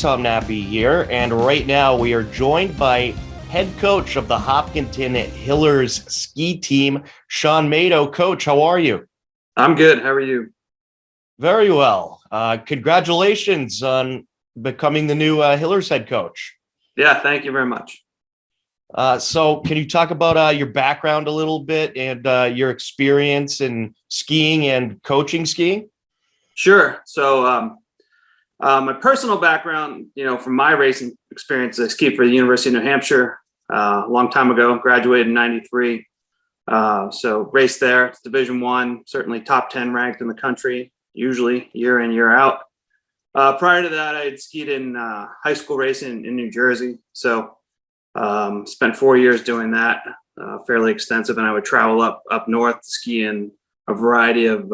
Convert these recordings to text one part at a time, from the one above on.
Tom Nappy here, and right now we are joined by head coach of the Hopkinton Hillers Ski Team, Shawn Mato. Coach, how are you? I'm good. How are you? Very well. Congratulations on becoming the new Hillers head coach. Yeah, thank you very much. So can you talk about your background a little bit and your experience in skiing and coaching skiing? Sure. So my personal background, from my racing experience, I skied for the University of New Hampshire a long time ago, graduated in 93. So raced there. It's Division I, certainly top 10 ranked in the country, usually year in, year out. Prior to that, I had skied in high school racing in New Jersey. So spent 4 years doing that, fairly extensive. And I would travel up north to ski in a variety of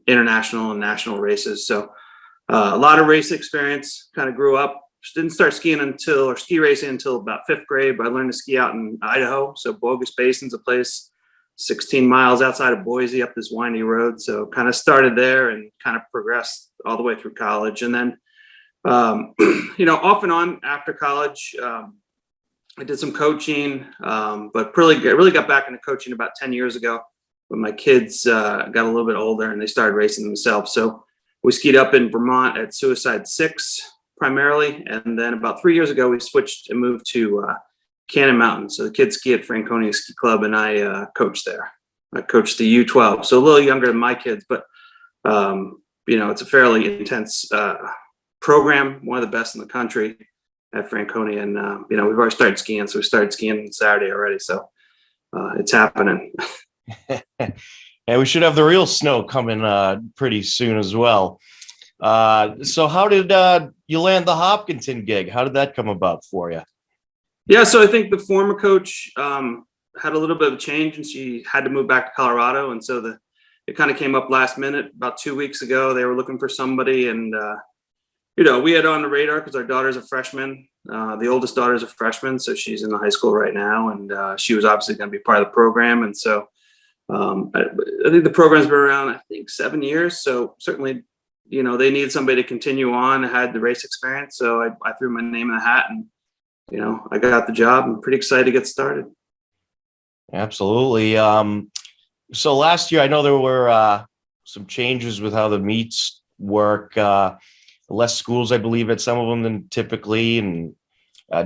international and national races. So a lot of race experience. Kind of grew up. Didn't start ski racing until about 5th grade, but I learned to ski out in Idaho. So Bogus Basin's a place 16 miles outside of Boise up this windy road. So kind of started there and kind of progressed all the way through college. And then, off and on after college, I did some coaching, but really got back into coaching about 10 years ago when my kids got a little bit older and they started racing themselves. So we skied up in Vermont at Suicide 6 primarily. And then about 3 years ago, we switched and moved to Cannon Mountain. So the kids ski at Franconia Ski Club and I coach there. I coached the U12, so a little younger than my kids, but it's a fairly intense program, one of the best in the country at Franconia. And, we've already started skiing. So we started skiing Saturday already. So it's happening. And we should have the real snow coming pretty soon as well. So how did you land the Hopkinton gig? How did that come about for you? Yeah, so I think the former coach had a little bit of a change and she had to move back to Colorado. And so it kind of came up last minute about 2 weeks ago. They were looking for somebody and, we had on the radar because our daughter's a freshman. The oldest daughter's a freshman, so she's in the high school right now. And she was obviously going to be part of the program. And so I think the program's been around, 7 years. So certainly, they need somebody to continue on. I had the race experience. So I threw my name in the hat and, I got the job. I'm pretty excited to get started. Absolutely. So last year, I know there were some changes with how the meets work. Less schools, I believe, at some of them than typically, and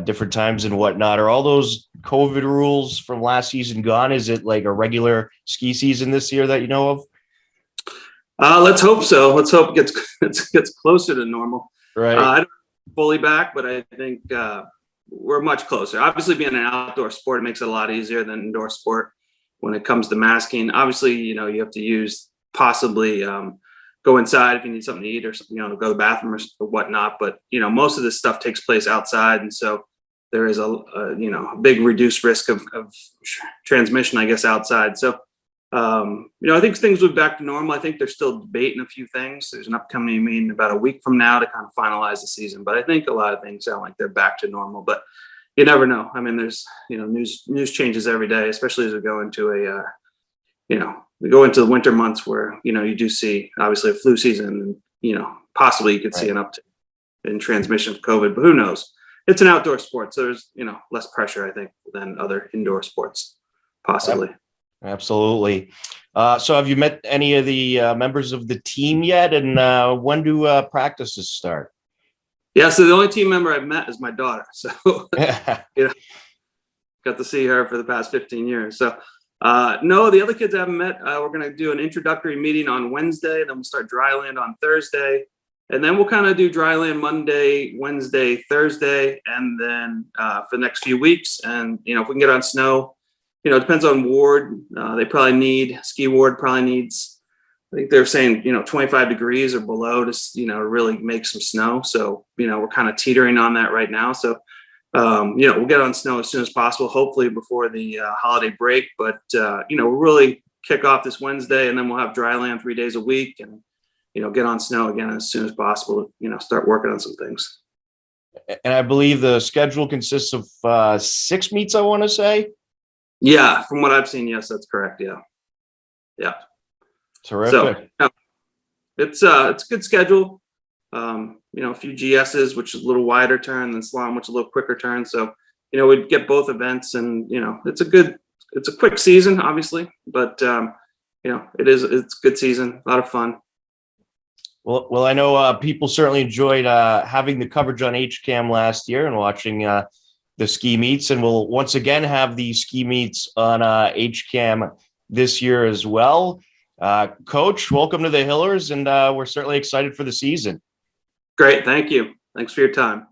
different times and whatnot. Are all those COVID rules from last season gone? Is it like a regular ski season this year that you know of? Let's hope so. Let's hope it gets closer to normal. Right. I don't fully back, but I think we're much closer. Obviously, being an outdoor sport, it makes it a lot easier than indoor sport when it comes to masking. Obviously, you have to use possibly go inside if you need something to eat or go to the bathroom or whatnot. But most of this stuff takes place outside, and so there is a big reduced risk of transmission, I guess, outside. So I think things will be back to normal. I think they're still debating a few things. There's an upcoming meeting about a week from now to kind of finalize the season. But I think a lot of things sound like they're back to normal. But you never know. I mean, there's news changes every day, especially as we go into the winter months where you do see obviously a flu season. And, possibly you could see an uptick in transmission of COVID. But who knows? It's an outdoor sport, so there's less pressure, I think, than other indoor sports, possibly. Absolutely. So have you met any of the members of the team yet? And when do practices start? Yeah, so the only team member I've met is my daughter. So, got to see her for the past 15 years. So, no, the other kids I haven't met. We're going to do an introductory meeting on Wednesday. Then we'll start dry land on Thursday. And then we'll kind of do dry land Monday, Wednesday, Thursday, and then for the next few weeks. And, if we can get on snow, it depends on ward. Ski ward probably needs, I think they're saying, 25 degrees or below to, really make some snow. So, we're kind of teetering on that right now. So, we'll get on snow as soon as possible, hopefully before the holiday break. But, we'll really kick off this Wednesday and then we'll have dry land 3 days a week and, get on snow again as soon as possible, start working on some things. And I believe the schedule consists of 6 meets, I want to say. Yeah, from what I've seen, yes, that's correct. Yeah. Terrific. So it's a good schedule. a few GSs, which is a little wider turn, than slalom, which is a little quicker turn. So, we'd get both events, and, it's a quick season, obviously, but, it's a good season, a lot of fun. Well, I know people certainly enjoyed having the coverage on HCAM last year and watching the ski meets, and we'll once again have the ski meets on HCAM this year as well. Coach, welcome to the Hillers, and we're certainly excited for the season. Great. Thank you. Thanks for your time.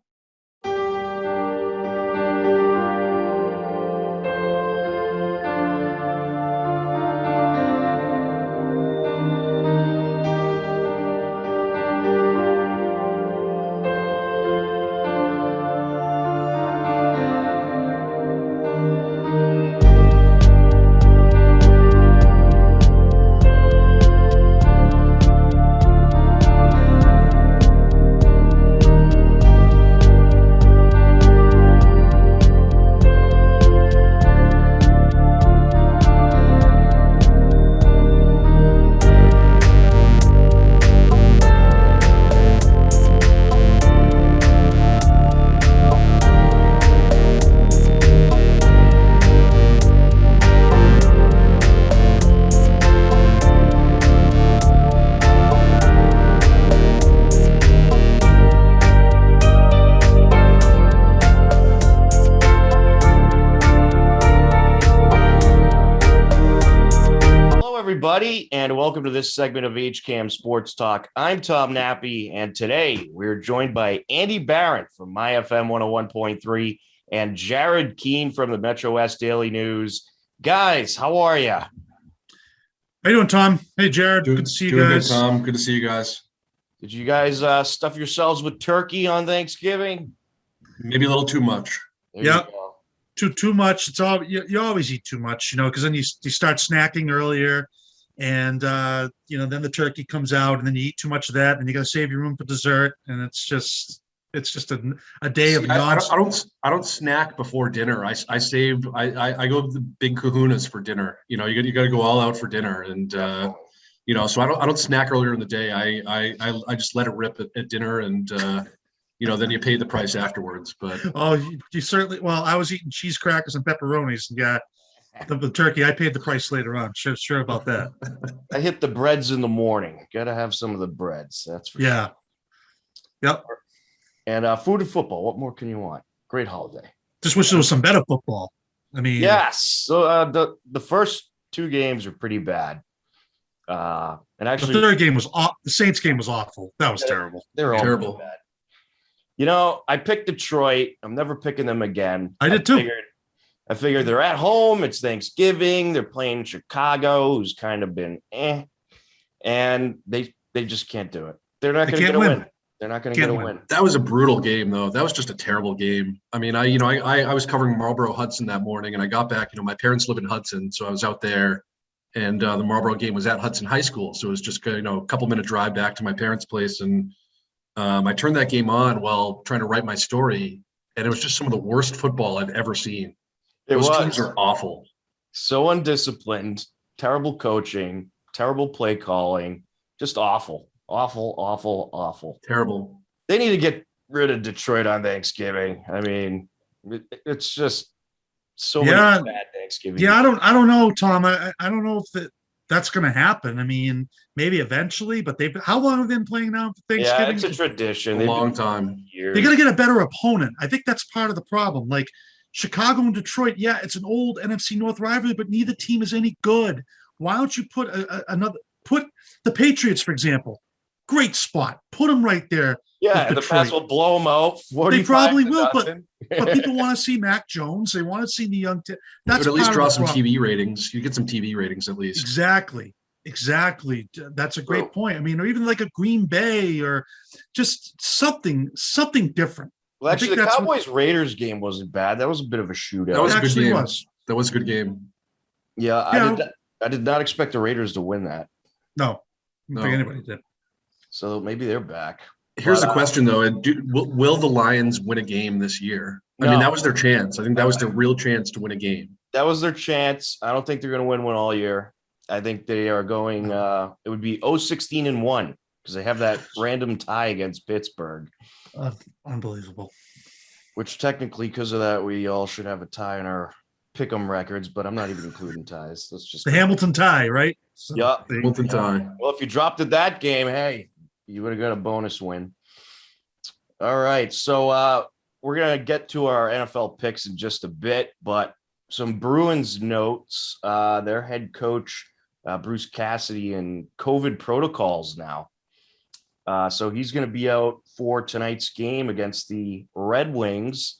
Everybody, and welcome to this segment of HCAM Sports Talk. I'm Tom Nappy, and today we're joined by Andy Barron from MyFM 101.3 and Jared Keene from the Metrowest Daily News. Guys, how are you? How you doing, Tom? Hey, Jared. Good to see you guys. Good, Tom. Good to see you guys. Did you guys stuff yourselves with turkey on Thanksgiving? Maybe a little too much. Yeah. Too much. It's all you always eat too much, because then you start snacking earlier, and then the turkey comes out, and then you eat too much of that, and you got to save your room for dessert, and it's just a day of nonsense. I don't snack before dinner. I go to the big kahunas for dinner. You got to go all out for dinner, and so I don't snack earlier in the day. I just let it rip at dinner, and then you pay the price afterwards. But you certainly. Well, I was eating cheese crackers and pepperonis, and yeah, the turkey. I paid the price later on. Sure about that. I hit the breads in the morning. Got to have some of the breads. That's for sure. Yep. And food and football. What more can you want? Great holiday. Just wish there was some better football. I mean, yes. So the first two games are pretty bad. And actually, the third game was the Saints game was awful. That was terrible. They're all terrible. Bad. I picked Detroit. I'm never picking them again. I did too. I figured they're at home. It's Thanksgiving. They're playing Chicago, who's kind of been and they just can't do it. They're not going to get a win. They're not going to get a win. That was a brutal game, though. That was just a terrible game. I mean, I was covering Marlboro Hudson that morning, and I got back. My parents live in Hudson, so I was out there, and the Marlboro game was at Hudson High School, so it was just a couple-minute drive back to my parents' place, and I turned that game on while trying to write my story, and it was just some of the worst football I've ever seen. Those teams are awful. So undisciplined, terrible coaching, terrible play calling, just awful. Awful. Terrible. They need to get rid of Detroit on Thanksgiving. I mean, it's just so many bad Thanksgiving. Yeah, I don't know, Tom. I don't know if that's going to happen. I mean, maybe eventually, but how long have they been playing now for Thanksgiving? Yeah, it's a tradition. A long time. They're going to get a better opponent. I think that's part of the problem. Like Chicago and Detroit, yeah, it's an old NFC North rivalry, but neither team is any good. Why don't you put put the Patriots, for example? Great spot. Put them right there. Yeah, the Pats will blow them out. They probably will, but people want to see Mac Jones. They want to see the young. That's at least draw some TV ratings. You get some TV ratings at least. Exactly. That's a great point. I mean, or even like a Green Bay or just something different. Well, actually, the Cowboys-Raiders game wasn't bad. That was a bit of a shootout. That was a good game. That was a good game. Yeah, I did not expect the Raiders to win that. No, I don't think anybody did. So maybe they're back. Here's the question, though. Will the Lions win a game this year? I mean, that was their chance. I think that was their real chance to win a game. That was their chance. I don't think they're going to win one all year. I think they are going it would be 0-16-1 because they have that random tie against Pittsburgh, Unbelievable. which technically, because of that, we all should have a tie in our pick'em records, but I'm not even including ties. Let's just The Hamilton tie, right? So, Yeah. Hamilton tie. Well, if you dropped at that game, hey, you would have got a bonus win. All right. So we're going to get to our NFL picks in just a bit, but some Bruins notes. Their head coach, Bruce Cassidy, in COVID protocols now. So he's going to be out for tonight's game against the Red Wings.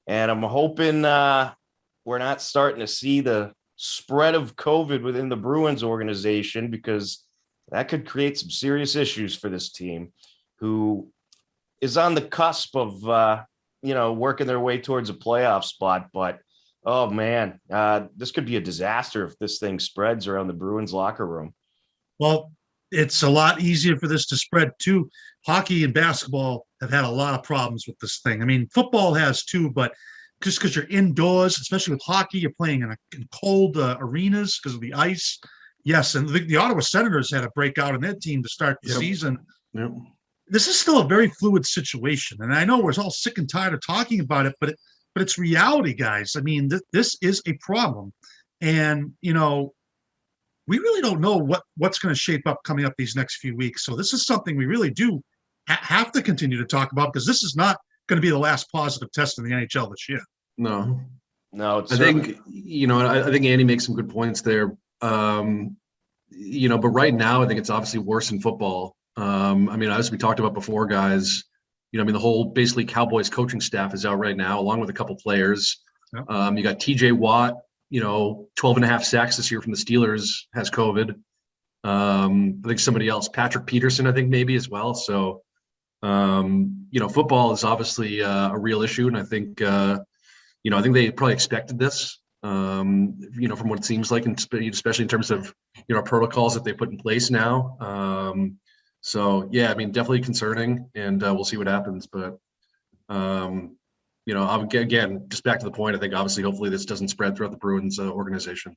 And I'm hoping we're not starting to see the spread of COVID within the Bruins organization, because that could create some serious issues for this team, who is on the cusp of, working their way towards a playoff spot. But, oh man, this could be a disaster if this thing spreads around the Bruins locker room. Well, it's a lot easier for this to spread too. Hockey and basketball have had a lot of problems with this thing. I mean, football has too, but just because you're indoors, especially with hockey, you're playing in cold arenas because of the ice. Yes, and the Ottawa Senators had a breakout in their team to start the season. Yep. This is still a very fluid situation, and I know we're all sick and tired of talking about it, but it's reality, guys. I mean, this is a problem, and we really don't know what's going to shape up coming up these next few weeks. So this is something we really do have to continue to talk about, because this is not going to be the last positive test in the NHL this year. No. It's I think, I think Andy makes some good points there. But right now I think it's obviously worse in football. As we talked about before, guys, the whole basically Cowboys coaching staff is out right now, along with a couple players. Yep. You got TJ Watt, 12 and a half sacks this year from the Steelers, has COVID. I think somebody else, Patrick Peterson, I think maybe as well. So, football is obviously a real issue. And I think, I think they probably expected this, from what it seems like, and especially in terms of, protocols that they put in place now. So, yeah, definitely concerning, and we'll see what happens. But, again, just back to the point, I think obviously, hopefully this doesn't spread throughout the Bruins organization.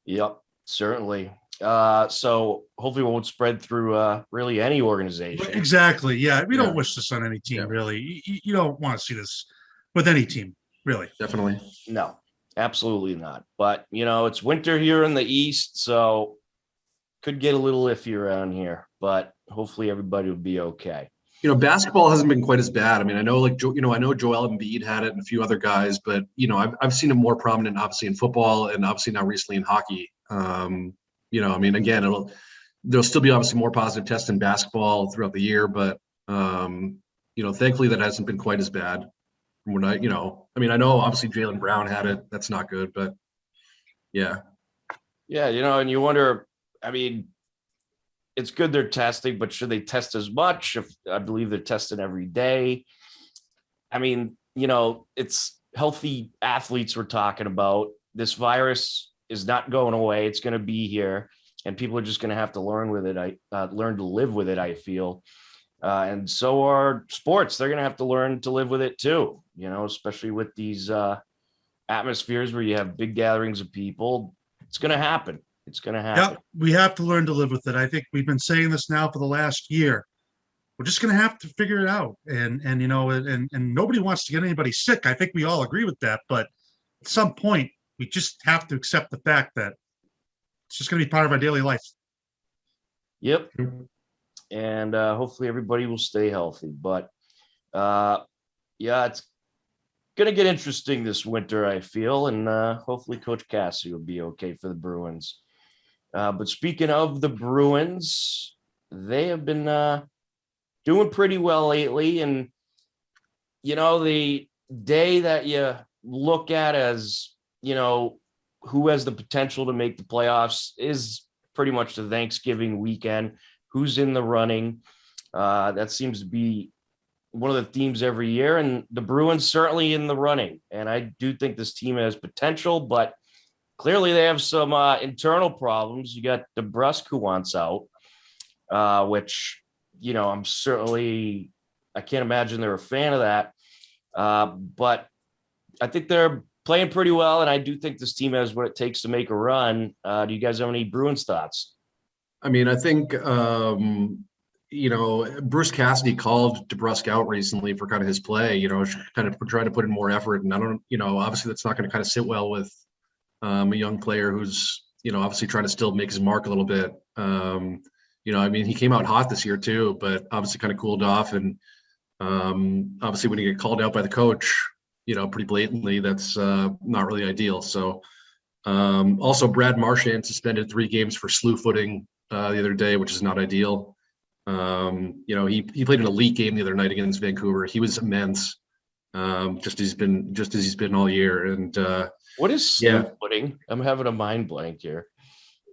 Yep, certainly. So hopefully it won't spread through really any organization. Exactly. Yeah. We don't wish this on any team, really. You don't want to see this with any team, really. Definitely. No, absolutely not. But, it's winter here in the East, so could get a little iffy around here, but hopefully everybody will be okay. Basketball hasn't been quite as bad. I know I know Joel Embiid had it and a few other guys, but, I've seen it more prominent, obviously, in football, and obviously now recently in hockey. Again, there'll still be obviously more positive tests in basketball throughout the year, but, thankfully that hasn't been quite as bad. When I know obviously Jaylen Brown had it. That's not good, but yeah. Yeah. And you wonder, it's good they're testing, but should they test as much? If I believe they're testing every day. It's healthy athletes we're talking about. This virus is not going away. It's going to be here, and people are just going to have to learn with it. Learn to live with it, I feel. And so are sports. They're going to have to learn to live with it too, especially with these atmospheres where you have big gatherings of people. It's going to happen. It's going to happen. Yeah, we have to learn to live with it. I think we've been saying this now for the last year. We're just going to have to figure it out. And nobody wants to get anybody sick. I think we all agree with that. But at some point, we just have to accept the fact that it's just going to be part of our daily life. Yep. And hopefully everybody will stay healthy. But it's going to get interesting this winter, I feel. And hopefully Coach Cassidy will be okay for the Bruins. But speaking of the Bruins, they have been doing pretty well lately. And, the day that you look at as, who has the potential to make the playoffs is pretty much the Thanksgiving weekend. Who's in the running? That seems to be one of the themes every year. And the Bruins certainly in the running. And I do think this team has potential, but clearly they have some internal problems. You got DeBrusk who wants out, which, I can't imagine they're a fan of that. But I think they're playing pretty well, and I do think this team has what it takes to make a run. Do you guys have any Bruins thoughts? I think, Bruce Cassidy called DeBrusque out recently for kind of his play, kind of trying to put in more effort. And I don't, obviously that's not going to kind of sit well with a young player who's, obviously trying to still make his mark a little bit. He came out hot this year too, but obviously kind of cooled off. And obviously when you get called out by the coach, pretty blatantly, that's not really ideal. So also Brad Marchand suspended 3 games for slew footing the other day, which is not ideal. He played an elite game the other night against Vancouver. He was immense. Just as he's been all year. And what is slew footing? I'm having a mind blank here.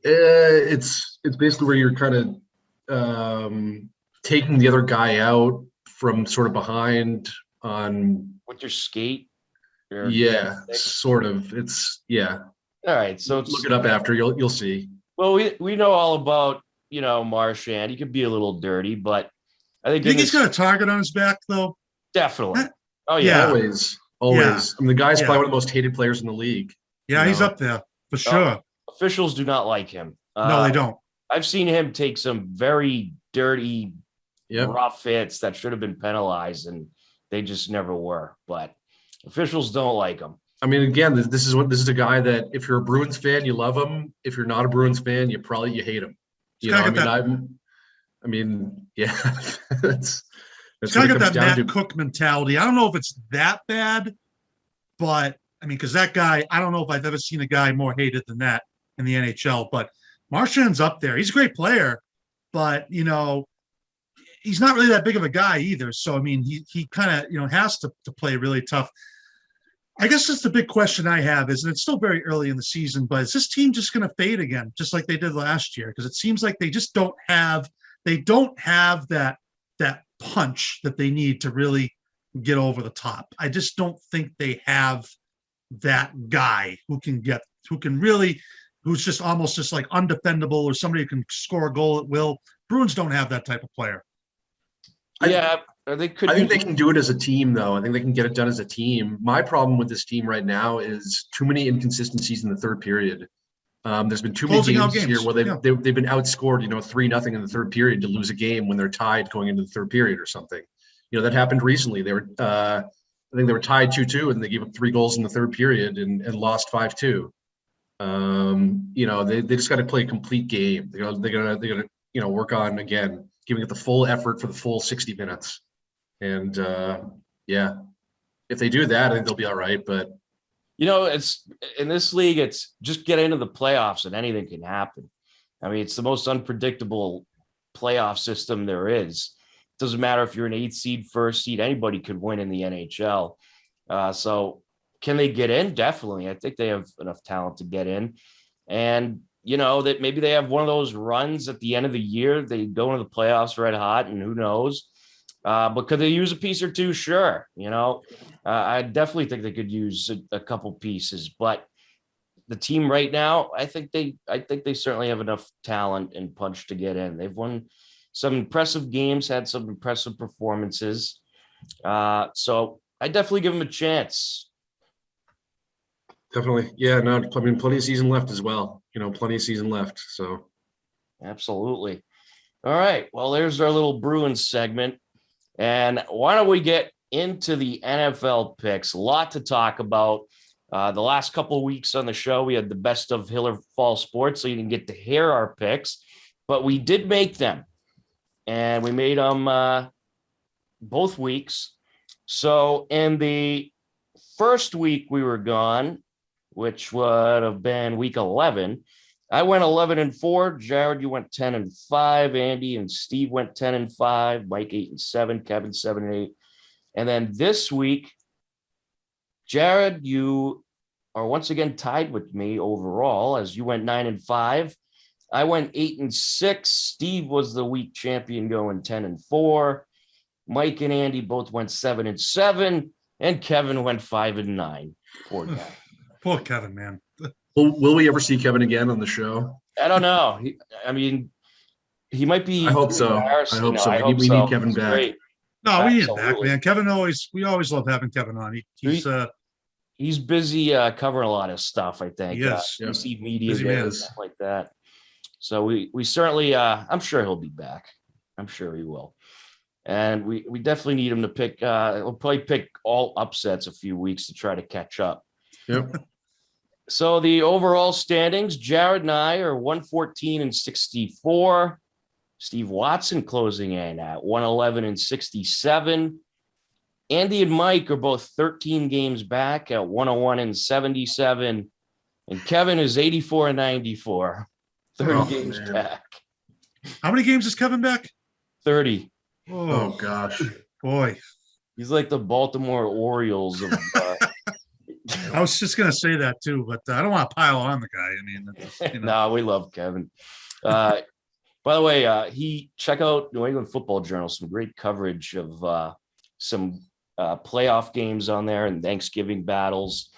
It's basically where you're kind of taking the other guy out from sort of behind on with your skate. Sort of. It's All right, so look it up after. You'll see. Well, we know all about Marchand. He could be a little dirty, but I think he's got a target on his back though. Definitely. Oh yeah, always. Yeah. I mean, the guy's probably one of the most hated players in the league. Yeah, he's up there for sure. Officials do not like him. No, they don't. I've seen him take some very dirty, rough hits that should have been penalized, and they just never were. But officials don't like him. I mean, again, this is a guy that if you're a Bruins fan, you love him. If you're not a Bruins fan, you hate him. That's it's kind of got that Matt Cook mentality. I don't know if it's that bad, but I mean, because that guy, I don't know if I've ever seen a guy more hated than that in the NHL. But Marchand's up there. He's a great player, but he's not really that big of a guy either. So I mean, he kind of has to play really tough. I guess that's the big question I have is, and it's still very early in the season, but is this team just going to fade again, just like they did last year? Because it seems like they just don't have that punch that they need to really get over the top. I just don't think they have that guy who's just almost just like undefendable, or somebody who can score a goal at will. Bruins don't have that type of player. Yeah. I think they can do it as a team, though. I think they can get it done as a team. My problem with this team right now is too many inconsistencies in the third period. There's been too many games here where they've been outscored, 3-0 in the third period to lose a game when they're tied going into the third period or something. That happened recently. They were, I think they were tied 2-2, and they gave up 3 goals in the third period and lost 5-2. They just got to play a complete game. They got to work on again giving it the full effort for the full 60 minutes. And if they do that, I think they'll be all right. But it's in this league, it's just get into the playoffs and anything can happen. I mean, it's the most unpredictable playoff system there is. It doesn't matter if you're an 8th seed, 1st seed, anybody could win in the NHL. So can they get in? Definitely. I think they have enough talent to get in. And that maybe they have one of those runs at the end of the year. They go into the playoffs red hot, and who knows? But could they use a piece or two? Sure. I definitely think they could use a couple pieces, but the team right now, I think they certainly have enough talent and punch to get in. They've won some impressive games, had some impressive performances. So I definitely give them a chance. Definitely. Yeah, no, I mean, plenty of season left as well. Plenty of season left. So absolutely. All right. Well, there's our little Bruins segment. And why don't we get into the NFL picks? A lot to talk about. The last couple of weeks on the show, we had the best of Hiller Fall Sports, so you didn't get to hear our picks, but we did make them. And we made them both weeks. So in the first week we were gone, which would have been week 11, I went 11-4. Jared, you went 10-5. Andy and Steve went 10-5. Mike 8-7. Kevin 7-8. And then this week, Jared, you are once again tied with me overall, as you went 9-5. I went 8-6. Steve was the week champion, going 10-4. Mike and Andy both went 7-7, and Kevin went 5-9. Poor guy. Poor Kevin, man. Will we ever see Kevin again on the show? I don't know. He might be. I hope so. We need Kevin back. Great. No, we need him back, man. Kevin we always love having Kevin on. He's busy covering a lot of stuff, I think. Yes. Media and stuff like that. So we certainly, I'm sure he'll be back. I'm sure he will. And we definitely need him to pick. We'll probably pick all upsets a few weeks to try to catch up. Yep. So the overall standings, Jared and I are 114 and 64. Steve Watson closing in at 111 and 67. Andy and Mike are both 13 games back at 101 and 77. And Kevin is 84 and 94. 30 games man. back. How many games is Kevin back? 30. Oh gosh. Boy. He's like the Baltimore Orioles of I was just going to say that too, but I don't want to pile on the guy. I mean, you know. No, we love Kevin. By the way, check out New England Football Journal, some great coverage of some playoff games on there and Thanksgiving battles.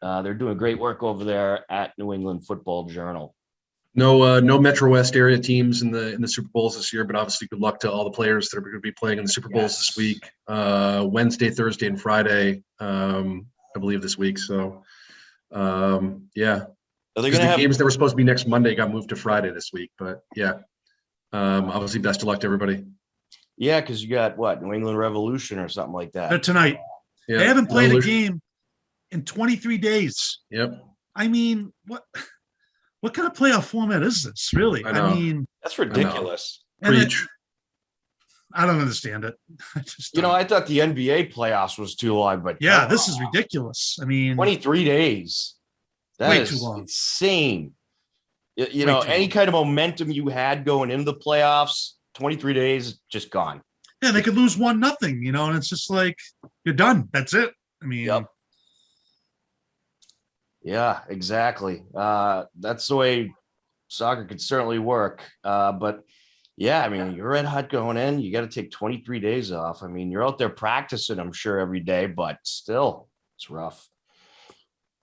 They're doing great work over there at New England Football Journal. No Metrowest area teams in the Super Bowls this year, but obviously good luck to all the players that are going to be playing in the Super Bowls this week, Wednesday, Thursday, and Friday, I believe this week. So, yeah. Are they going to have games that were supposed to be next Monday got moved to Friday this week? But yeah, obviously best of luck to everybody. Yeah, because you got what, New England Revolution or something like They're that. tonight. Yeah. They haven't played Revolution. a game in 23 days. Yep. I mean, what kind of playoff format is this, really? I know. I mean, That's ridiculous. and Preach. I don't understand it. I just You know, don't. I thought the NBA playoffs was too long, but Yeah, this is ridiculous. I mean, 23 days. That Way is too long. insane. You Way know, too any long. kind of momentum you had going into the playoffs, 23 days, just gone. yeah, they could lose 1-0, you know, and it's just like you're done. That's it. I mean, Yep. Yeah, exactly. That's the way soccer could certainly work. But yeah, I mean, you're red hot going in. You got to take 23 days off. I mean, you're out there practicing, I'm sure, every day, but still, it's rough.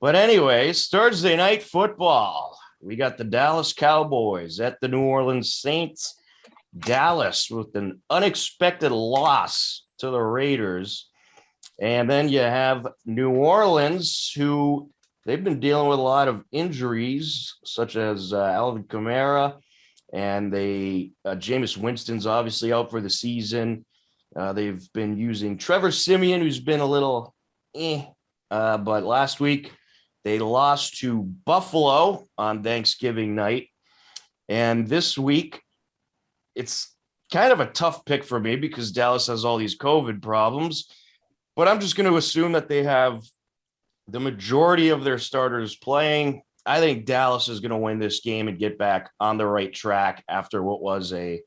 But anyways, Thursday night football. We got the Dallas Cowboys at the New Orleans Saints. Dallas with an unexpected loss to the Raiders. And then you have New Orleans, who they've been dealing with a lot of injuries, such as Alvin Kamara, and Jameis Winston's obviously out for the season. They've been using Trevor Siemian, who's been a little but last week they lost to Buffalo on Thanksgiving night. And this week, it's kind of a tough pick for me because Dallas has all these COVID problems, but I'm just going to assume that they have the majority of their starters playing. I think Dallas is going to win this game and get back on the right track after what was a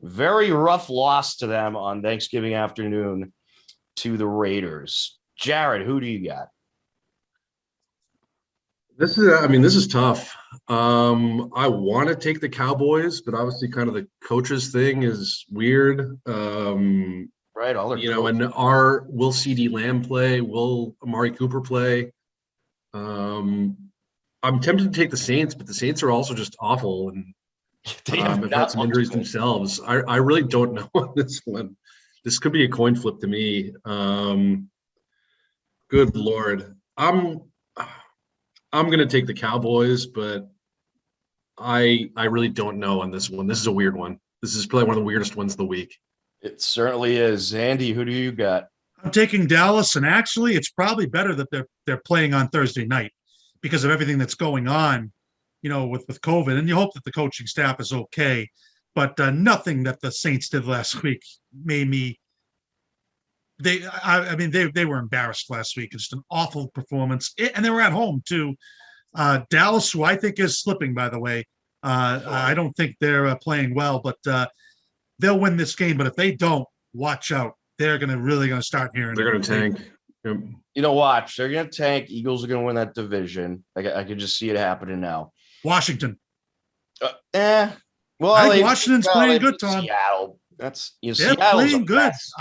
very rough loss to them on Thanksgiving afternoon to the Raiders. Jared, who do you got? This is tough. I want to take the Cowboys, but obviously kind of the coaches thing is weird. Right, all their And will CD Lamb play? Will Amari Cooper play? I'm tempted to take the Saints, but the Saints are also just awful and they have had some injuries themselves. I really don't know on this one. This could be a coin flip to me. Good Lord. I'm going to take the Cowboys, but I really don't know on this one. This is a weird one. This is probably one of the weirdest ones of the week. It certainly is. Andy, who do you got? I'm taking Dallas, and actually, it's probably better that they're playing on Thursday night because of everything that's going on, you know, with COVID. And you hope that the coaching staff is okay, but nothing that the Saints did last week made me. They were embarrassed last week. It's an awful performance, and they were at home too. Dallas, who I think is slipping, by the way. I don't think they're playing well, but they'll win this game. But if they don't, watch out. They're really going to start hearing. They're going to tank. Yep. You know, watch. They're going to tank. Eagles are going to win that division. I could just see it happening now. Washington. Well, I think Washington's playing good, Tom. Seattle. They're Seattle's playing good. mess.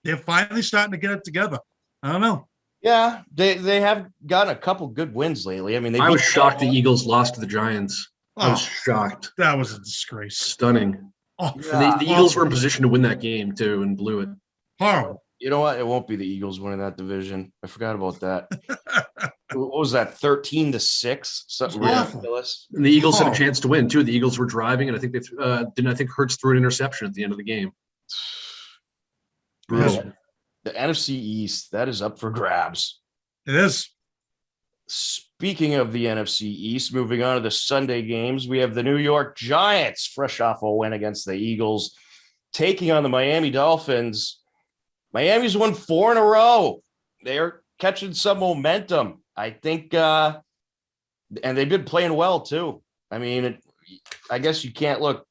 They're finally starting to get it together. I don't know. Yeah, they have gotten a couple good wins lately. I mean, I was shocked the Eagles lost to the Giants. I was Oh, shocked. that was a disgrace. Stunning. Oh, Yeah. The Eagles were in position to win that game too and blew it. horrible. You know what? It won't be the Eagles winning that division. I forgot about that. What was that? 13-6, something Yeah. ridiculous. And the Eagles had a Oh. chance to win too. The Eagles were driving, and I think I think Hurts threw an interception at the end of the game. Brutal. The NFC East, that is up for grabs. It is. Speaking of the NFC East, moving on to the Sunday games, we have the New York Giants, fresh off a win against the Eagles, taking on the Miami Dolphins. Miami's won 4 in a row. They're catching some momentum, I think, and they've been playing well too. I mean, I guess you can't look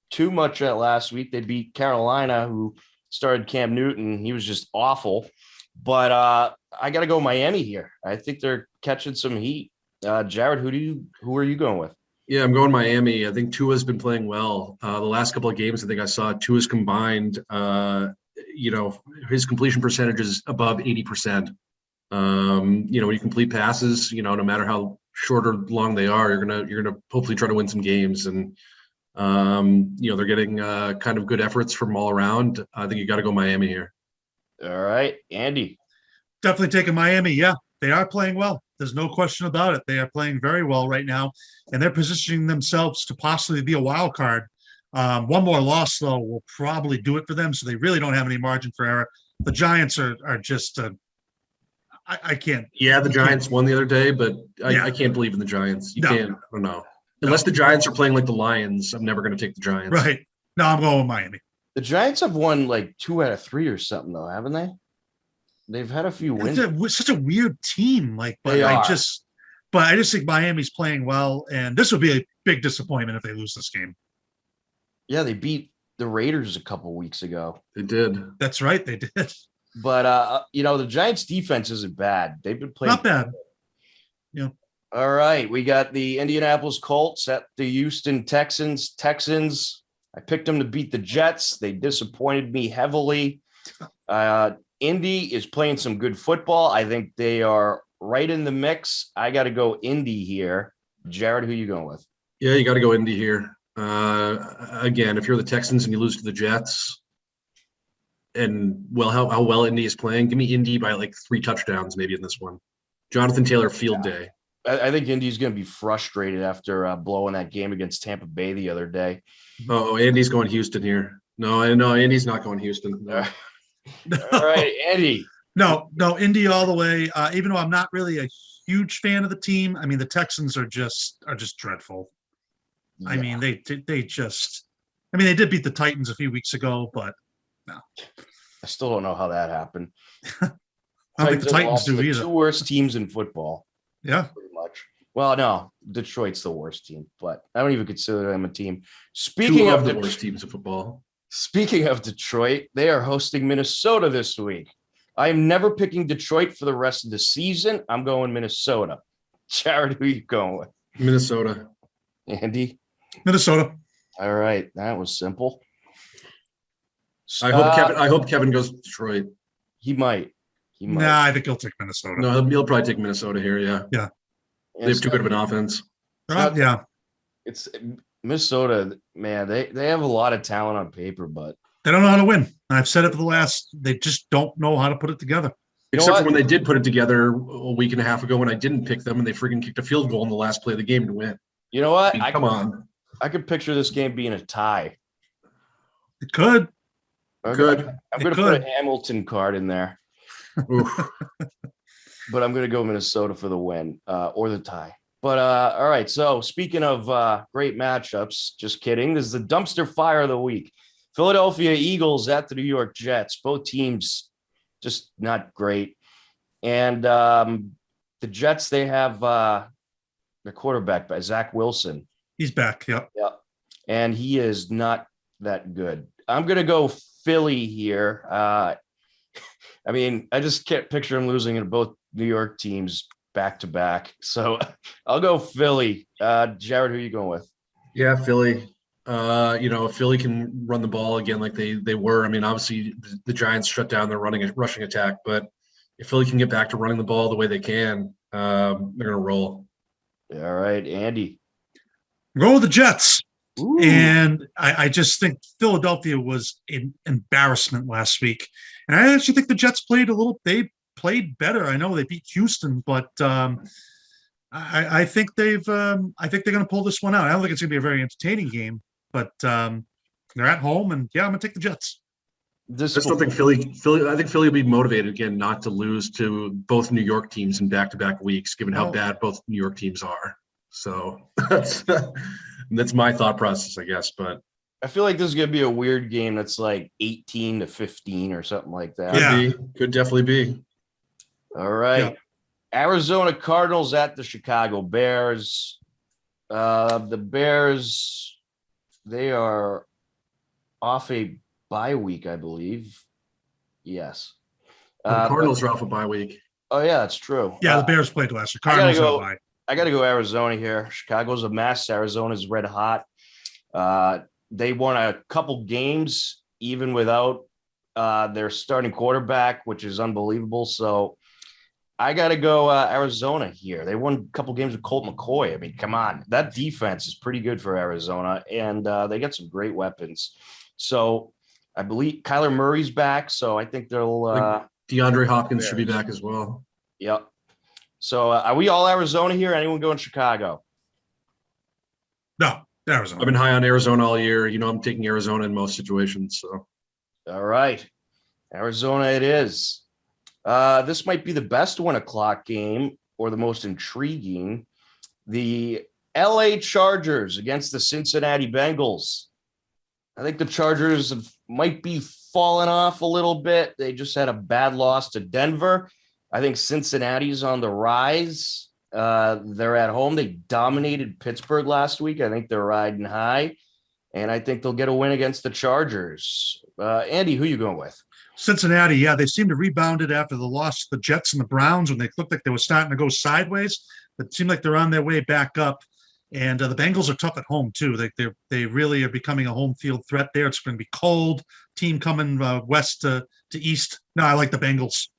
too much at last week. They beat Carolina, who started Cam Newton. He was just awful. But I got to go Miami here. I think they're catching some heat. Jared, who are you going with? Yeah, I'm going Miami. I think Tua's been playing well. The last couple of games, I think I saw Tua's combined. His completion percentage is above 80%. When you complete passes, no matter how short or long they are, you're gonna hopefully try to win some games. And they're getting kind of good efforts from all around. I think you got to go Miami here. All right, Andy. Definitely taking Miami. Yeah, they are playing well. There's no question about it. They are playing very well right now, and they're positioning themselves to possibly be a wild card. One more loss, though, will probably do it for them, so they really don't have any margin for error. The Giants are just I can't. Yeah, the Giants won the other day, but Yeah. I can't believe in the Giants. You No. can't. I don't know. Unless the Giants are playing like the Lions, I'm never going to take the Giants. Right. No, I'm going with Miami. The Giants have won like 2 out of 3 or something, though, haven't they? They've had a few wins. It's such a weird team. But They I are. just think Miami's playing well, and this would be a big disappointment if they lose this game. Yeah, they beat the Raiders a couple weeks ago. They did. That's right, they did. But the Giants defense isn't bad. They've been playing Not bad. All right, we got the Indianapolis Colts at the Houston Texans. I picked them to beat the Jets. They disappointed me heavily. Indy is playing some good football. I think they are right in the mix. I got to go Indy here. Jared, who you going with? Yeah, you got to go Indy here. Again, if you're the Texans and you lose to the Jets, and how well Indy is playing, give me Indy by like 3 touchdowns maybe in this one. Jonathan Taylor field day. I think Indy's going to be frustrated after blowing that game against Tampa Bay the other day. Oh, Andy's going Houston here. No, Andy's not going Houston. No. All right, Andy. No, Indy all the way. Even though I'm not really a huge fan of the team, I mean the Texans are just dreadful. Yeah. I mean they did beat the Titans a few weeks ago, but no. I still don't know how that happened. I don't think the Titans lost do the either. 2 worst teams in football. Yeah. Pretty much. Well, no, Detroit's the worst team, but I don't even consider them a team. 2 Speaking of of the worst teams of football. Speaking of Detroit, they are hosting Minnesota this week. I am never picking Detroit for the rest of the season. I'm going Minnesota. Jared, who are you going with? Minnesota. Andy? Minnesota. All right, that was simple. I hope Kevin goes to Detroit. He might. Nah, I think he'll take Minnesota. No, he'll probably take Minnesota here. Yeah. They have too good of an offense. Yeah. It's Minnesota, man. They have a lot of talent on paper, but They don't know how to win. I've said it for they just don't know how to put it together. Except for when they did put it together a week and a half ago when I didn't pick them and they freaking kicked a field goal in the last play of the game to win. You know what? Come on. I could picture this game being a tie. It could. I'm Good. going to put a Hamilton card in there, Oof. but I'm going to go Minnesota for the win or the tie. But all right. So speaking of great matchups, just kidding. This is the dumpster fire of the week. Philadelphia Eagles at the New York Jets. Both teams just not great. And the Jets, they have their quarterback, Zach Wilson. He's back. Yep. Yeah. And he is not that good. I'm going to go Philly here. I mean, I just can't picture him losing to both New York teams back to back. So I'll go Philly. Jared, who are you going with? Yeah, Philly. If Philly can run the ball again like they were. I mean, obviously the Giants shut down their rushing attack, but if Philly can get back to running the ball the way they can, they're going to roll. All right, Andy. Go with the Jets. Ooh. And I just think Philadelphia was an embarrassment last week. And I actually think the Jets played played better. I know they beat Houston, but I think they're going to pull this one out. I don't think it's going to be a very entertaining game, but they're at home, and yeah, I'm going to take the Jets. I just don't think Philly. I think Philly will be motivated again not to lose to both New York teams in back-to-back weeks, given how bad both New York teams are. So that's my thought process, I guess. But I feel like this is going to be a weird game that's like 18-15 or something like that. Could definitely be. All right. Yeah. Arizona Cardinals at the Chicago Bears. The Bears, they are off a bye week, I believe. Yes. The Cardinals are off a bye week. Oh, yeah, that's true. Yeah, the Bears played last year. Cardinals are bye. I got to go Arizona here. Chicago's a mess. Arizona's red hot. They won a couple games even without their starting quarterback, which is unbelievable. So I got to go Arizona here. They won a couple games with Colt McCoy. I mean, come on. That defense is pretty good for Arizona, and they got some great weapons. So I believe Kyler Murray's back, so I think they'll DeAndre Hopkins should be back as well. Yep. So are we all Arizona here? Anyone going Chicago? No, Arizona. I've been high on Arizona all year. I'm taking Arizona in most situations. So all right. Arizona it is. This might be the best 1:00 game or the most intriguing. The LA Chargers against the Cincinnati Bengals. I think the Chargers might be falling off a little bit. They just had a bad loss to Denver. I think Cincinnati's on the rise. They're at home. They dominated Pittsburgh last week. I think they're riding high, and I think they'll get a win against the Chargers. Andy, who you going with? Cincinnati, yeah, they seemed to rebounded after the loss to the Jets and the Browns when they looked like they were starting to go sideways, but it seemed like they're on their way back up. And the Bengals are tough at home too. They really are becoming a home field threat there. It's going to be cold. Team coming west to east. No, I like the Bengals.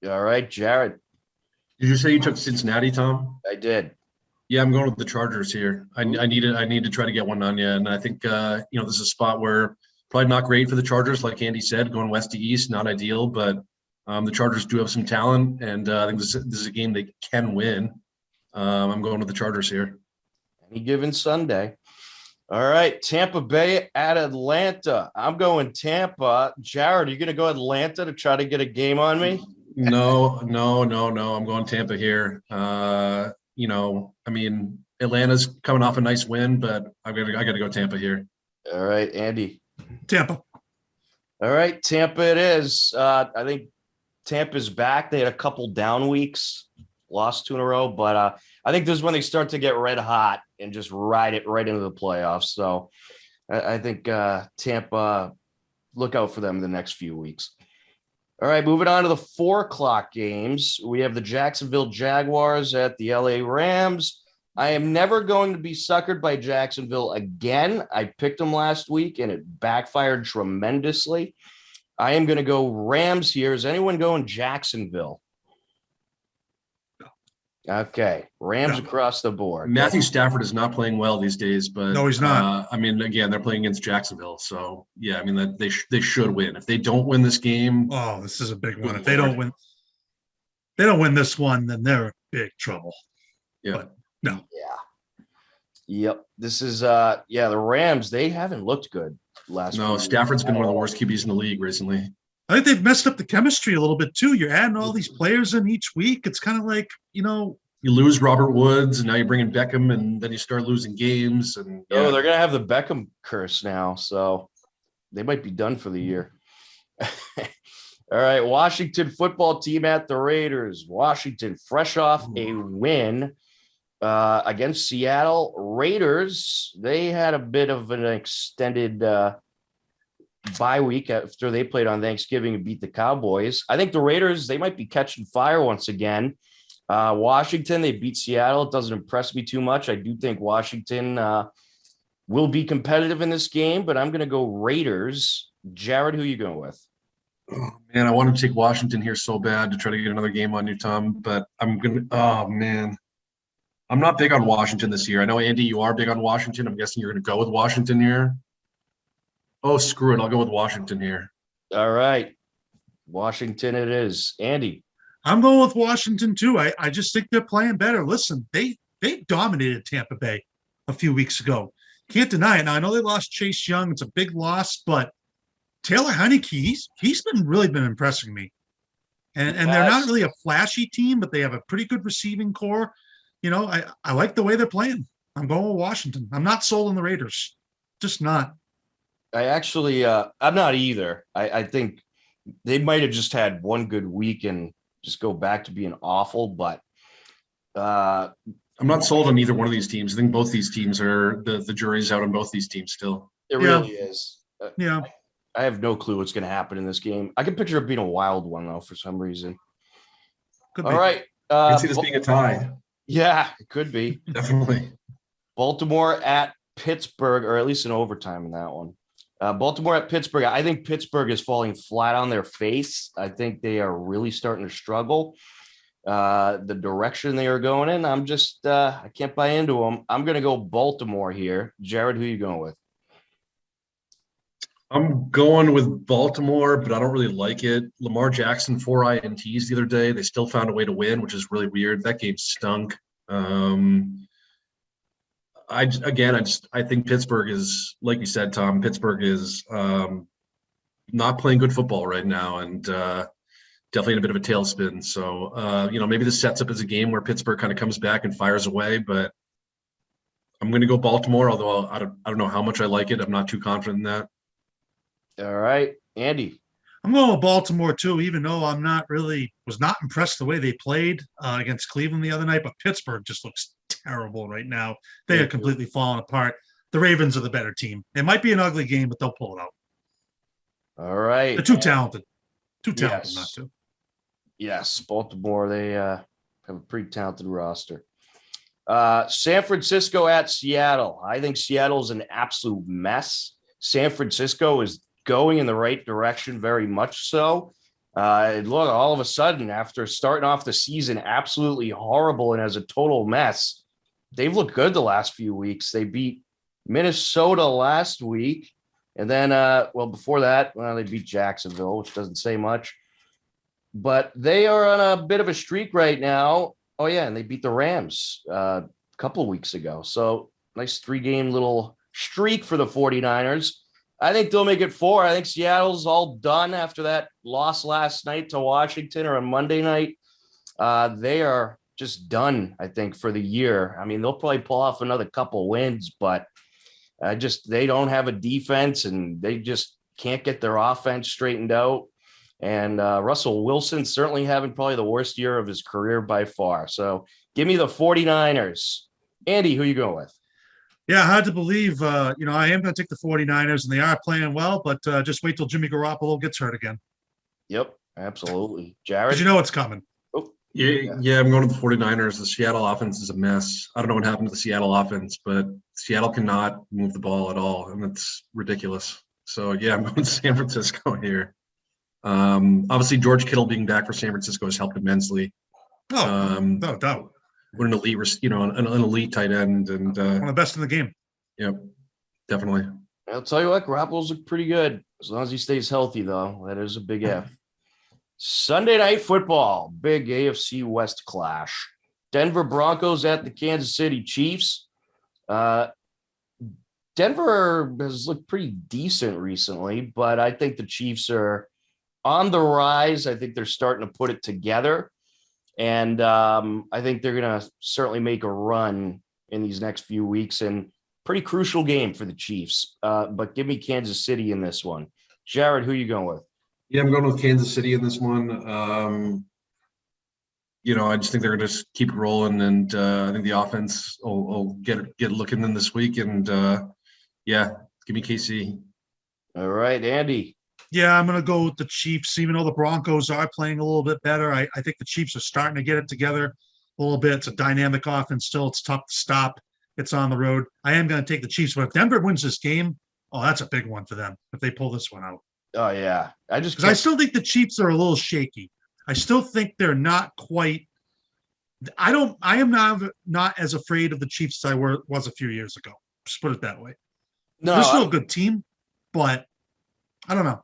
All right, Jared. Did you say you took Cincinnati, Tom? I did. Yeah, I'm going with the Chargers here. I need to try to get one on you, and I think this is a spot where probably not great for the Chargers, like Andy said, going west to east, not ideal, but the Chargers do have some talent, and I think this is a game they can win. I'm going with the Chargers here. Any given Sunday. All right, Tampa Bay at Atlanta. I'm going Tampa. Jared, are you going to go Atlanta to try to get a game on me? No. I'm going Tampa here. I mean, Atlanta's coming off a nice win, but I got to go Tampa here. All right, Andy. Tampa. All right, Tampa it is. I think Tampa's back. They had a couple down weeks, lost 2 in a row, but I think this is when they start to get red hot and just ride it right into the playoffs. So I think Tampa, look out for them in the next few weeks. All right, moving on to the 4:00 games. We have the Jacksonville Jaguars at the LA Rams. I am never going to be suckered by Jacksonville again. I picked them last week, and it backfired tremendously. I am going to go Rams here. Is anyone going Jacksonville? Okay, Rams across the board. Matthew Stafford is not playing well these days, but no, he's not. I mean, again, they're playing against Jacksonville, so yeah, I mean they should win. If they don't win this game, this is a big one. If they don't win this one, then they're in big trouble. Yeah. But no. Yeah. Yep. This is the Rams. They haven't looked good last. No, Stafford's been one of the worst QBs in the league recently. I think they've messed up the chemistry a little bit too. You're adding all these players in each week. It's kind of like, you lose Robert Woods, and now you bring in Beckham, and then you start losing games. And they're gonna have the Beckham curse now, so they might be done for the year. All right, Washington football team at the Raiders. Washington, fresh off a win against Seattle. Raiders, they had a bit of an extended bye week after they played on Thanksgiving and beat the Cowboys. I think the Raiders, they might be catching fire once again. Washington, they beat Seattle. It doesn't impress me too much. I do think Washington will be competitive in this game, but I'm going to go Raiders. Jared, who are you going with? Oh, man, I want to take Washington here so bad to try to get another game on you, Tom, but I'm not big on Washington this year. I know, Andy, you are big on Washington. I'm guessing you're going to go with Washington here. Oh, screw it. I'll go with Washington here. All right. Washington it is. Andy. I'm going with Washington too. I just think they're playing better. Listen, they dominated Tampa Bay a few weeks ago. Can't deny it. Now I know they lost Chase Young. It's a big loss, but Taylor Heineke, he's been impressing me. And they're not really a flashy team, but they have a pretty good receiving core. You know, I like the way they're playing. I'm going with Washington. I'm not sold on the Raiders. Just not. I actually, I'm not either. I think they might have just had one good week and just go back to being awful. But I'm not sold on either one of these teams. I think both these teams are the jury's out on both these teams still. it really is. Yeah. I have no clue what's going to happen in this game. I can picture it being a wild one, though, for some reason. Could All be. right. I can see this being a tie. Yeah, it could be. Definitely. Baltimore at Pittsburgh, or at least an overtime in that one. Baltimore at Pittsburgh. I think Pittsburgh is falling flat on their face. I think they are really starting to struggle. The direction they are going in, I'm just I can't buy into them. I'm going to go Baltimore here. Jared, who are you going with? I'm going with Baltimore, but I don't really like it. Lamar Jackson, 4 INTs the other day. They still found a way to win, which is really weird. That game stunk. I think Pittsburgh is, like you said, Tom, Pittsburgh is not playing good football right now, and definitely in a bit of a tailspin. So, maybe this sets up as a game where Pittsburgh kind of comes back and fires away, but I'm going to go Baltimore, although I don't know how much I like it. I'm not too confident in that. All right, Andy. I'm going with Baltimore too, even though was not impressed the way they played against Cleveland the other night, but Pittsburgh just looks terrible right now. They are completely falling apart. The Ravens are the better team. It might be an ugly game, but they'll pull it out. All right. They're too talented. Too talented not to. Yes, Baltimore, they have a pretty talented roster. San Francisco at Seattle. I think Seattle's an absolute mess. San Francisco is going in the right direction, very much so. Look, all of a sudden, after starting off the season absolutely horrible and as a total mess, they've looked good the last few weeks. They beat Minnesota last week. And then, before that, they beat Jacksonville, which doesn't say much. But they are on a bit of a streak right now. Oh, yeah, and they beat the Rams a couple of weeks ago. So nice 3-game little streak for the 49ers. I think they'll make it 4. I think Seattle's all done after that loss last night to Washington or on Monday night. They are just done, I think, for the year. I mean, they'll probably pull off another couple wins, but they don't have a defense and they just can't get their offense straightened out. And Russell Wilson certainly having probably the worst year of his career by far. So give me the 49ers. Andy, who are you going with? Yeah, hard to believe. I am going to take the 49ers, and they are playing well, but just wait till Jimmy Garoppolo gets hurt again. Yep, absolutely. Jared? Because you know it's coming. Oh, yeah, I'm going to the 49ers. The Seattle offense is a mess. I don't know what happened to the Seattle offense, but Seattle cannot move the ball at all, and it's ridiculous. So, yeah, I'm going to San Francisco here. Obviously, George Kittle being back for San Francisco has helped immensely. Oh, no doubt. What an elite, an elite tight end, and one of the best in the game. Yep, definitely. I'll tell you what, Garoppolo's look pretty good as long as he stays healthy, though. That is a big F. Sunday Night Football, big AFC West clash. Denver Broncos at the Kansas City Chiefs. Denver has looked pretty decent recently, but I think the Chiefs are on the rise. I think they're starting to put it together. And I think they're going to certainly make a run in these next few weeks, and pretty crucial game for the Chiefs. But give me Kansas City in this one. Jared, who are you going with? Yeah, I'm going with Kansas City in this one. I just think they're going to keep rolling, and I think the offense will get looking in this week. And give me KC. All right, Andy. Yeah, I'm going to go with the Chiefs, even though the Broncos are playing a little bit better. I think the Chiefs are starting to get it together a little bit. It's a dynamic offense still. It's tough to stop. It's on the road. I am going to take the Chiefs, but if Denver wins this game, that's a big one for them if they pull this one out. Oh, yeah. I still think the Chiefs are a little shaky. I still think they're not quite – I am not as afraid of the Chiefs as I was a few years ago. Just put it that way. No, they're still a good team, but I don't know.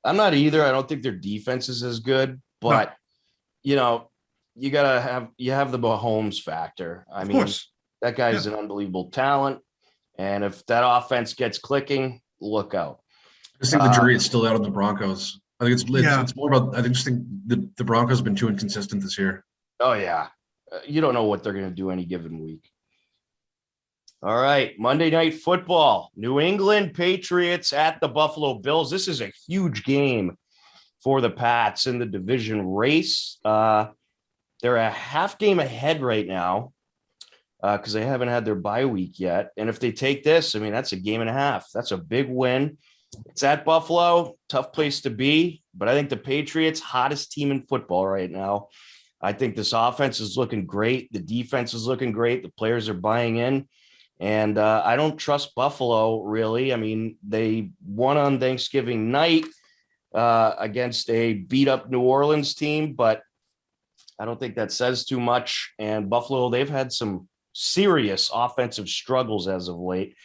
I'm not either. I don't think their defense is as good, but you know, you have the Mahomes factor. I Of mean, course. that guy's an unbelievable talent. And if that offense gets clicking, look out. I just think the jury is still out on the Broncos. I think it's more about, I just think the Broncos have been too inconsistent this year. Oh, yeah. You don't know what they're going to do any given week. All right. Monday Night Football. New England Patriots at the Buffalo Bills. This is a huge game for the Pats in the division race. They're a half game ahead right now because they haven't had their bye week yet. And if they take this, I mean, that's a game and a half. That's a big win. It's at Buffalo. Tough place to be. But I think the Patriots, hottest team in football right now. I think this offense is looking great. The defense is looking great. The players are buying in. And I don't trust Buffalo, really. I mean, they won on Thanksgiving night against a beat-up New Orleans team, but I don't think that says too much. And Buffalo, they've had some serious offensive struggles as of late.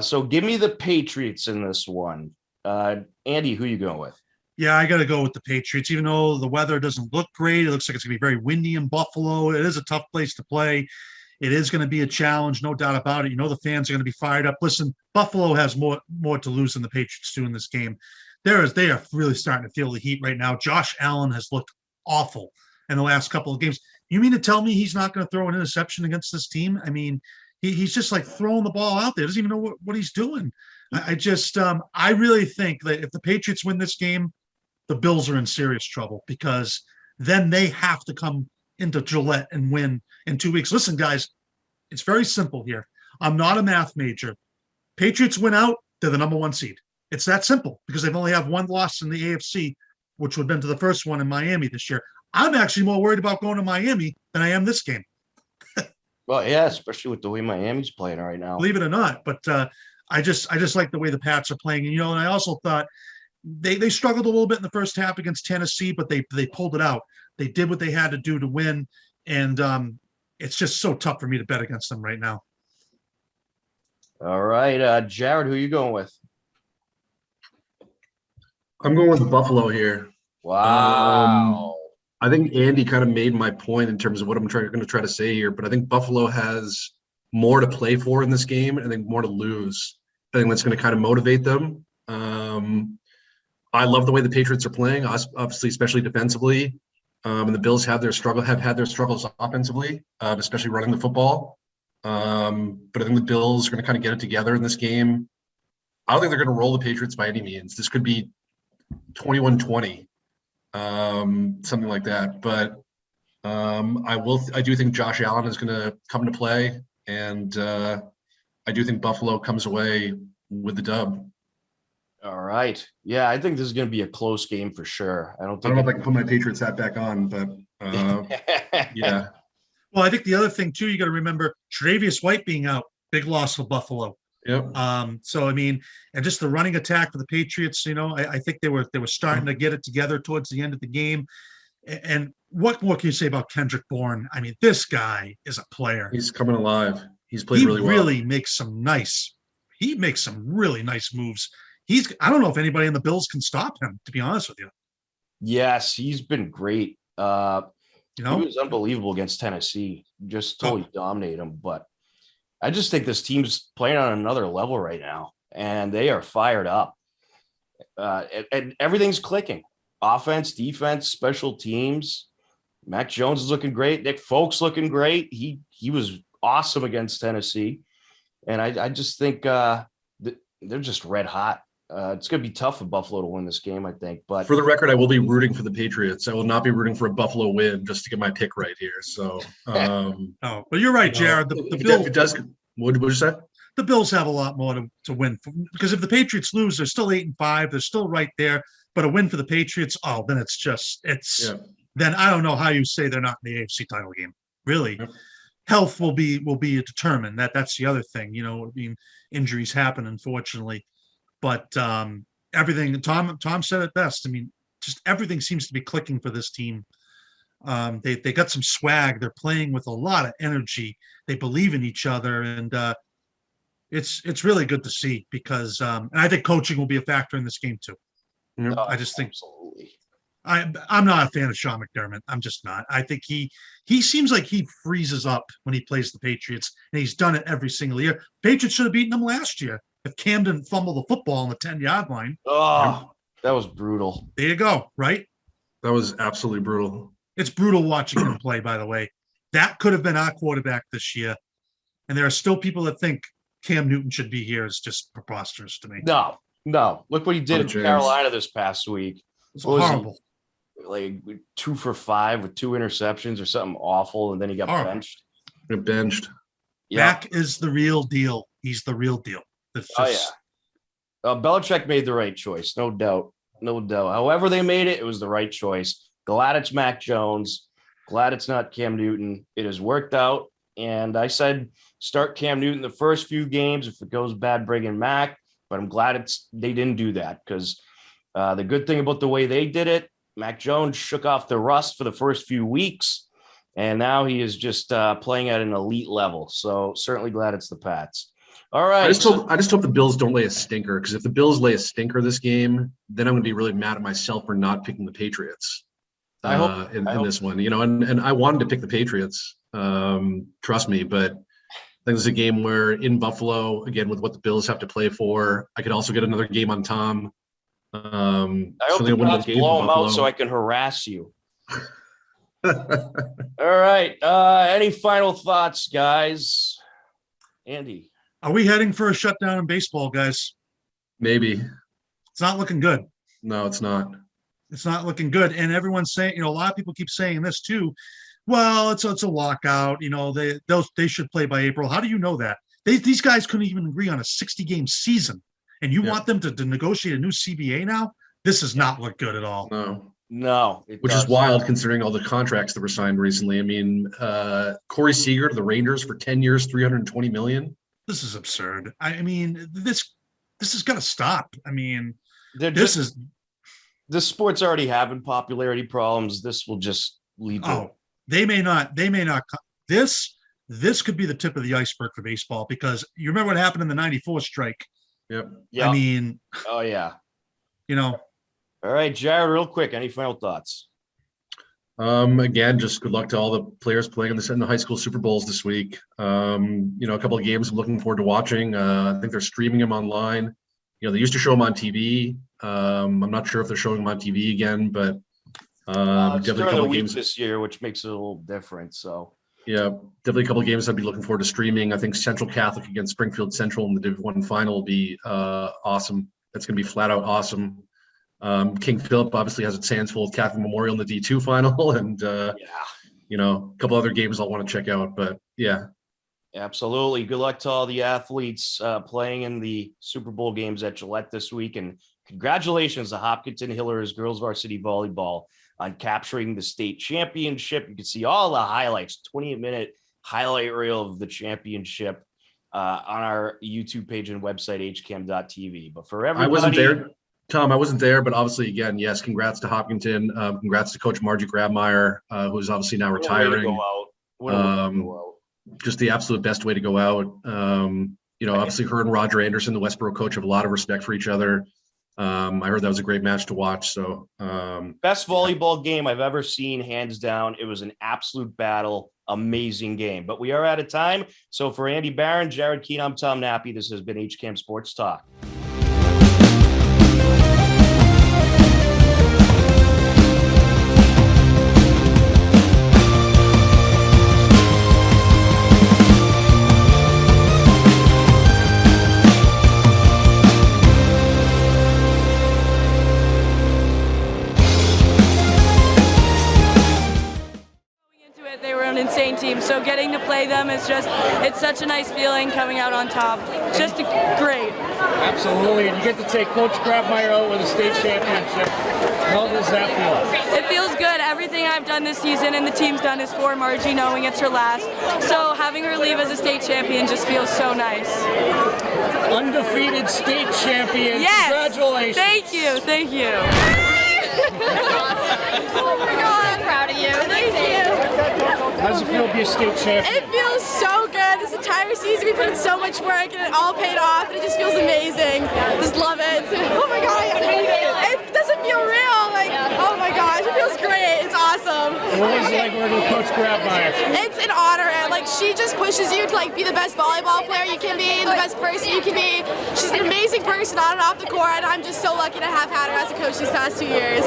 So give me the Patriots in this one. Andy, who you going with? Yeah, I got to go with the Patriots. Even though the weather doesn't look great, it looks like it's going to be very windy in Buffalo. It is a tough place to play. It is going to be a challenge, no doubt about it. You know the fans are going to be fired up. Listen, Buffalo has more to lose than the Patriots do in this game. They are really starting to feel the heat right now. Josh Allen has looked awful in the last couple of games. You mean to tell me he's not going to throw an interception against this team? I mean, he's just like throwing the ball out there. Doesn't even know what he's doing. I really think that if the Patriots win this game, the Bills are in serious trouble because then they have to come into Gillette and win in 2 weeks. Listen, guys, it's very simple here. I'm not a math major. Patriots win out, they're the number one seed. It's that simple because they've only have one loss in the AFC, which would have been to the first one in Miami this year. I'm actually more worried about going to Miami than I am this game. Well, yeah, especially with the way Miami's playing right now. Believe it or not, but I just like the way the Pats are playing. And, and I also thought they struggled a little bit in the first half against Tennessee, but they pulled it out. They did what they had to do to win, and it's just so tough for me to bet against them right now. All right, Jared, who are you going with? I'm going with Buffalo here. Wow. I think Andy kind of made my point in terms of what I'm going to try to say here, but I think Buffalo has more to play for in this game, and I think more to lose. I think that's going to kind of motivate them. I love the way the Patriots are playing, obviously, especially defensively. And the Bills have had their struggles offensively, especially running the football. But I think the Bills are going to kind of get it together in this game. I don't think they're going to roll the Patriots by any means. This could be 21-20, something like that. But I do think Josh Allen is going to come to play, and I do think Buffalo comes away with the dub. All right. Yeah, I think this is going to be a close game for sure. I don't know if I can put my Patriots hat back on, but yeah. Well, I think the other thing too, you got to remember Tre'Davious White being out, big loss for Buffalo. Yep. So I mean, and just the running attack for the Patriots, I think they were starting to get it together towards the end of the game. And what more can you say about Kendrick Bourne? I mean, this guy is a player. He's coming alive. He's played really well. He makes some really nice moves. I don't know if anybody in the Bills can stop him, to be honest with you. Yes, he's been great. He was unbelievable against Tennessee. Just totally dominate him. But I just think this team's playing on another level right now, and they are fired up. And everything's clicking. Offense, defense, special teams. Mac Jones is looking great. Nick Folk's looking great. He was awesome against Tennessee. And I just think they're just red hot. It's going to be tough for Buffalo to win this game, I think. But for the record, I will be rooting for the Patriots. I will not be rooting for a Buffalo win just to get my pick right here. So, but you're right, Jared. The Bills. What did you say? The Bills have a lot more to win because if the Patriots lose, they're still 8-5. They're still right there. But a win for the Patriots, then then I don't know how you say they're not in the AFC title game. Really, health will be determined. That's the other thing. I mean, injuries happen, unfortunately. But everything, Tom said it best. I mean, just everything seems to be clicking for this team. They got some swag. They're playing with a lot of energy. They believe in each other, and it's really good to see because and I think coaching will be a factor in this game too. No, I just think absolutely. I'm not a fan of Sean McDermott. I'm just not. I think he seems like he freezes up when he plays the Patriots, and he's done it every single year. Patriots should have beaten them last year if Cam didn't fumble the football on the 10-yard line. Oh, that was brutal. There you go, right? That was absolutely brutal. It's brutal watching him play, by the way. That could have been our quarterback this year. And there are still people that think Cam Newton should be here. It's just preposterous to me. No. Look what he did in James. Carolina this past week. It's What was he? horrible. Like 2 for 5 with 2 interceptions or something awful, and then he got Horrible. benched. Get benched. Yeah. Mac is the real deal. He's the real deal. It's Oh just, yeah. Belichick made the right choice, no doubt. No doubt. However they made it, it was the right choice. Glad it's Mac Jones. Glad it's not Cam Newton. It has worked out. And I said start Cam Newton the first few games. If it goes bad, bring in Mac. But I'm glad they didn't do that, because the good thing about the way they did it, Mac Jones shook off the rust for the first few weeks, and now he is just playing at an elite level. So certainly glad it's the Pats. All right. I just hope the Bills don't lay a stinker, because if the Bills lay a stinker this game, then I'm going to be really mad at myself for not picking the Patriots. I hope in this one, and I wanted to pick the Patriots. Trust me, but I think this is a game where in Buffalo, again, with what the Bills have to play for, I could also get another game on Tom. I hope the Pats blow him out so I can harass you. All right. Any final thoughts, guys? Andy. are we heading for a shutdown in baseball, guys? Maybe. It's not looking good. No, it's not. It's not looking good. And everyone's saying, a lot of people keep saying this too. Well, it's a lockout. They should play by April. How do you know that? These guys couldn't even agree on a 60-game season. And you want them to negotiate a new CBA now? This does not look good at all. No. Which is wild considering all the contracts that were signed recently. I mean, Corey Seager to the Rangers for 10 years, $320 million. This is absurd. I mean, this has got to stop. I mean, this sport's already having popularity problems. This will just lead to it. They may not. This could be the tip of the iceberg for baseball, because you remember what happened in the '94 strike. Yep. Yeah. I mean, oh yeah. All right, Jared, real quick, any final thoughts? Again, just good luck to all the players playing in the high school Super Bowls this week. A couple of games I'm looking forward to watching. I think they're streaming them online. They used to show them on TV. I'm not sure if they're showing them on TV again, but definitely a couple of games this year, which makes it a little different. So yeah, definitely a couple of games I'd be looking forward to streaming. I think Central Catholic against Springfield Central in the Div 1 final will be awesome. That's going to be flat out awesome. King Philip obviously has its hands full with Catholic Memorial in the D2 final, and a couple other games I'll want to check out. But yeah, absolutely. Good luck to all the athletes playing in the Super Bowl games at Gillette this week, and congratulations to Hopkinton Hillers girls varsity volleyball on capturing the state championship. You can see all the highlights, 20-minute highlight reel of the championship on our YouTube page and website, hcam.tv. But for everybody, I wasn't there, Tom. I wasn't there, but obviously, again, yes, congrats to Hopkinton. Congrats to Coach Margie Grabmeyer, who's obviously now retiring. Just the absolute best way to go out. Obviously, her and Roger Anderson, the Westboro coach, have a lot of respect for each other. I heard that was a great match to watch. So best volleyball game I've ever seen, hands down. It was an absolute battle. Amazing game. But we are out of time. So for Andy Barron, Jared Keene, I'm Tom Nappy. This has been HCAM Sports Talk. Insane team, so getting to play them is it's such a nice feeling coming out on top. Just great. Absolutely, and you get to take Coach Grabmeyer out with a state championship. How does that feel? It feels good. Everything I've done this season and the team's done is for Margie, knowing it's her last. So having her leave as a state champion just feels so nice. Undefeated state champion. Yes. Congratulations. Thank you. Oh my God, I'm proud of you. Thank you. How does it feel to be a state champion? It feels so good. This entire season we put in so much work and it all paid off and it just feels amazing. Just love it. Oh my God, it doesn't feel real. Oh my my gosh, it feels great. It's awesome. What was it like working with Coach Grabmeyer? It's an honor, and like she just pushes you to like be the best volleyball player you can be, the best person you can be. She's an amazing person on and off the court, and I'm just so lucky to have had her as a coach these past 2 years.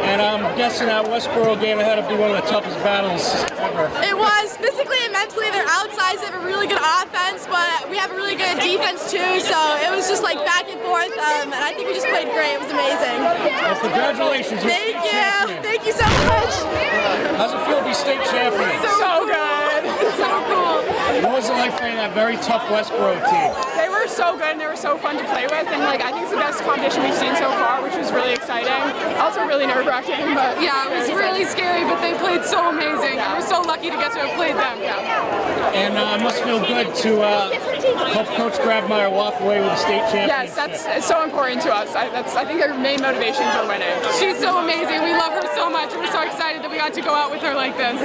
And I'm guessing that Westboro game had to be one of the toughest battles ever. It was physically and mentally. They're outside, so they have a really good offense, but we have a really good defense too. So it was just like back and forth, and I think we just played great. It was amazing. Well, congratulations! You're Thank state you. champion. Thank you so much. How's it feel to be state champion? So good. So cool. What was it like playing that very tough Westboro team? They were so good and they were so fun to play with, and like I think it's the best competition we've seen so far, which was really exciting. Also really nerve-wracking, but Yeah, it was really scary, but they played so amazing. We're so lucky to get to have played them. And it must feel good to help Coach Grabmeyer walk away with a state championship. yes, that's so important to us. I think our main motivation for winning. She's so amazing. We love her so much. We're so excited that we got to go out with her like this.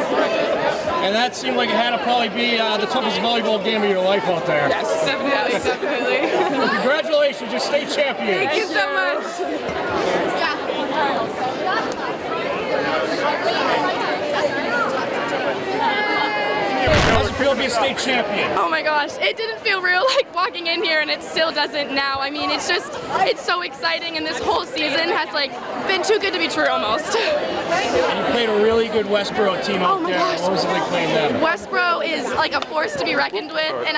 And that seemed like it had to probably be the toughest volleyball game of your life out there. Yes, Definitely, definitely. Congratulations, you're state champion. Thank you so much. How's it feel to be a state champion? Oh my gosh, it didn't feel real like walking in here, and it still doesn't now. I mean, it's so exciting, and this whole season has like been too good to be true almost. And you played a really good Westboro team out Oh my there. gosh. What was it like playing them? Westboro is like a force to be reckoned with, and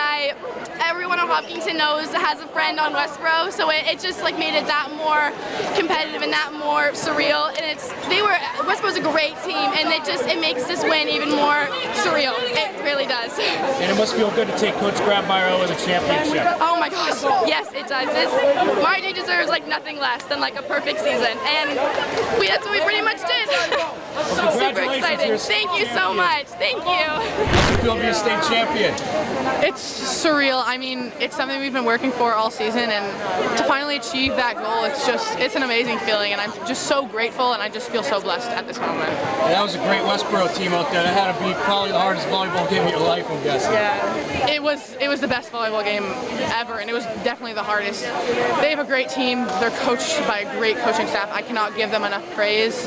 everyone in Hopkinton knows has a friend on Westboro, so it just like made it that more competitive and that more surreal. And Westboro's a great team, and it makes this win even more surreal. It really does. And it must feel good to take Coach Grabmeyer over the championship. Oh my gosh, yes it does. Margie deserves like nothing less than like a perfect season, and that's what we pretty much did. Well, Super congratulations, exciting. you're a Thank you state so champion. much. Thank you. How's it feel to be a state champion? It's surreal. I mean, it's something we've been working for all season, and to finally achieve that goal, it's an amazing feeling, and I'm just so grateful, and I just feel so blessed at this moment. And that was a great Westboro team out there. That had to be probably the hardest volleyball game of your life, I'm guessing. Yeah, it was the best volleyball game ever, and it was definitely the hardest. They have a great team. They're coached by a great coaching staff. I cannot give them enough praise.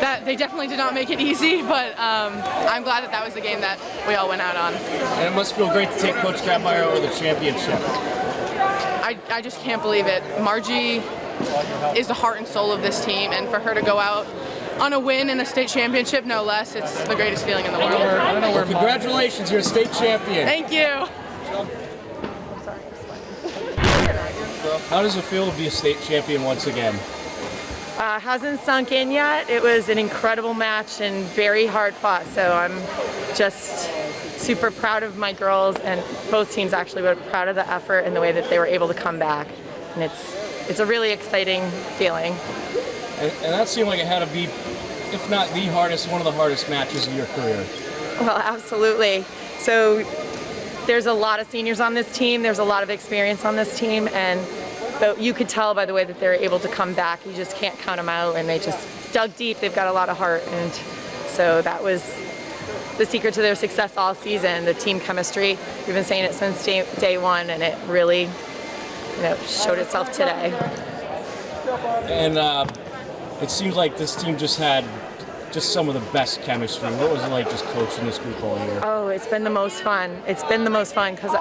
That they definitely did not make it easy, but I'm glad that was the game that we all went out on. And it must feel great to take Coach Grabmeyer over the championship. I just can't believe it. Margie is the heart and soul of this team, and for her to go out on a win in a state championship, no less, it's the greatest feeling in the world. Well, congratulations, you're a state champion. Thank you. How does it feel to be a state champion once again? Hasn't sunk in yet. It was an incredible match and very hard fought, so I'm just super proud of my girls and both teams actually, but proud of the effort and the way that they were able to come back. And it's a really exciting feeling. And that seemed like it had to be, if not the hardest, one of the hardest matches of your career. Well, absolutely. So there's a lot of seniors on this team. There's a lot of experience on this team, but you could tell by the way that they're able to come back. You just can't count them out, and they just dug deep. They've got a lot of heart, and so that was the secret to their success all season. The team chemistry. We've been saying it since day one, and it really, showed itself today. And it seems like this team just had some of the best chemistry. What was it like just coaching this group all year? Oh, it's been the most fun. It's been the most fun because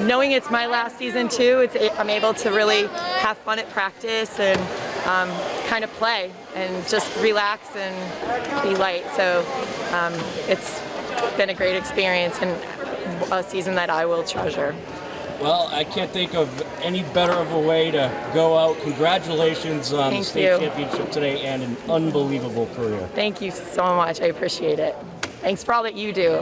knowing it's my last season too, I'm able to really have fun at practice and kind of play and just relax and be light. So it's been a great experience and a season that I will treasure. Well, I can't think of any better of a way to go out. Congratulations on the state championship today and an unbelievable career. Thank you so much. I appreciate it. Thanks for all that you do.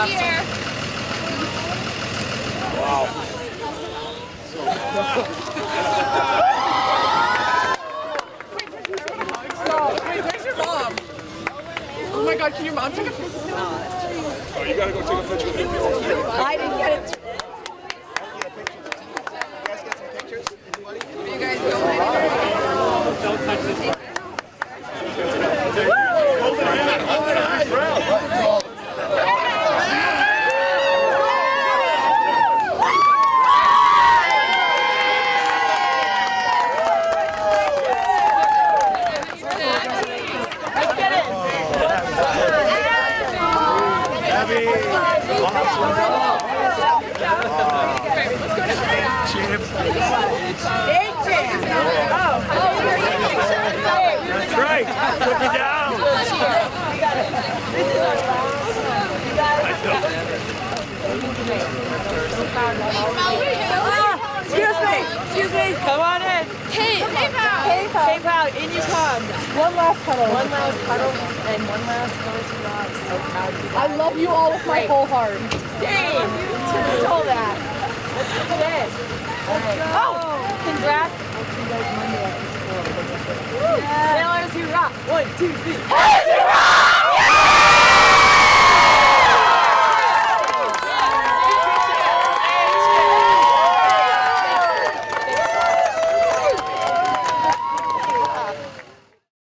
job. Wait, where's your mom? Oh my God, can your mom take a picture? Oh, you gotta go take a picture with me. I didn't get it. You guys go. Don't touch this. That's right. Put me down. This is our last. You guys. Excuse me. Come on in. Hey, pal. In you come. One last puddle, and one last cozy rock. So proud of you. I love you all with my whole heart. Same. Stole that. Let's look at it. Oh, congrats. I'll see you guys Monday after school. Sailors who rock. 1, 2, 3.